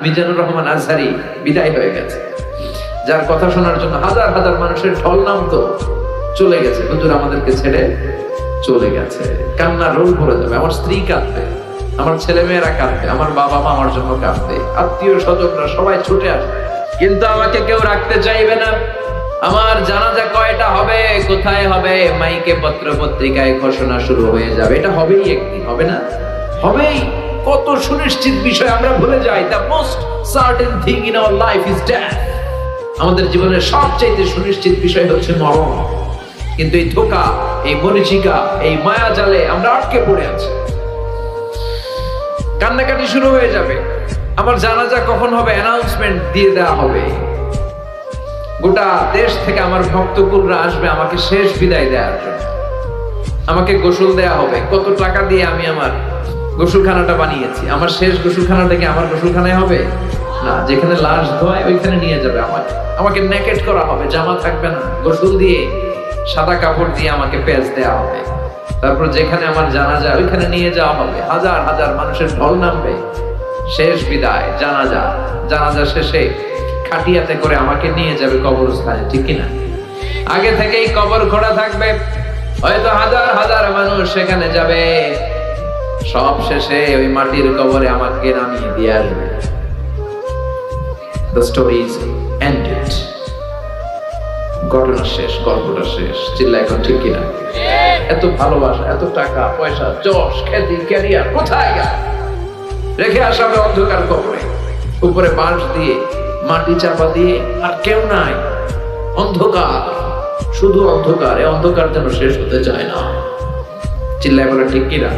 মিজানুর রহমান আজহারি বিদায় হয়ে গেছে, যার কথা শোনার জন্য হাজার হাজার মানুষের ঢল নামতো, চলে গেছে। হুজুর আমাদেরকে ছেড়ে চলে গেছে। কান্না রোল পড়ে যাবে। আমার স্ত্রী কাঁদবে, আমার ছেলে মেয়েরা কাঁদবে, আমার বাবা মা আমার জন্য কাঁদবে, আত্মীয় স্বজনরা সবাই ছুটে আসবে, কিন্তু আমাকে কেউ রাখতে চাইবে না। আমার জানাজা কয়টা হবে, কোথায় হবে, মাইকে পত্র পত্রিকায় ঘোষণা শুরু হয়ে যাবে। এটা হবেই একদিন, হবে না? হবেই। কত সুনিশ্চিত বিষয় আমরা ভুলে যাই। The most certain thing in our life is death. আমাদের জীবনের সবচেয়ে সুনিশ্চিত বিষয় হচ্ছে মরণ, কিন্তু এই ধোঁকা, এই মরিচিকা, এই মায়া জালে আমরা আটকে পড়ে আছি। কান্নাকাটি শুরু হয়ে যাবে। আমার জানাজা কখন হবে অ্যানাউন্সমেন্ট দিয়ে দেওয়া হবে। গোটা দেশ থেকে আমার ভক্তকুলরা আসবে আমাকে শেষ বিদায় দেওয়ার জন্য। আমাকে গোসল দেয়া হবে। কত টাকা দিয়ে আমি আমার গোসলখানাটা বানিয়েছি। আমার শেষ গোসলখানাটা কি আমার গোসলখানায় হবে না, যেখানে লাশ ধোয় ওইখানে নিয়ে যাবে আমাকে নেকেট করা হবে, জামা থাকবে না, গোসল দিয়ে সাদা কাপড় দিয়ে আমাকে পেঁচ দেওয়া হবে। তারপর যেখানে আমার জানাজা ওইখানে নিয়ে যাওয়া হবে। হাজার হাজার মানুষের ঢল নামবে। শেষ বিদায়, জানাজা শেষে খাটিয়াতে করে আমাকে নিয়ে যাবে কবরস্থানে, ঠিক কিনা? আগে থেকেই কবর খোঁড়া থাকবে, হয়তো হাজার হাজার মানুষ সেখানে যাবে। সব শেষে ওই মাটির কবরে আমাকে নামিয়ে দিয়ে আসবে। The story is ended. ঘটনা শেষ, গল্পটা শেষ। চিল্লা এখন ঠিক কিনা? এত ভালোবাসা, এত টাকা পয়সা, যশ খ্যাতি, ক্যারিয়ার কোথায় গেল? রেখে আসাবে অন্ধকার কবরে, উপরে বাঁশ দিয়ে মাটি চাপা দিয়ে, আর কেউ নাই, অন্ধকার, শুধু অন্ধকার। এই অন্ধকার যেন শেষ হতে চায় না। চিল্লায় বলে ঠিক কিনা?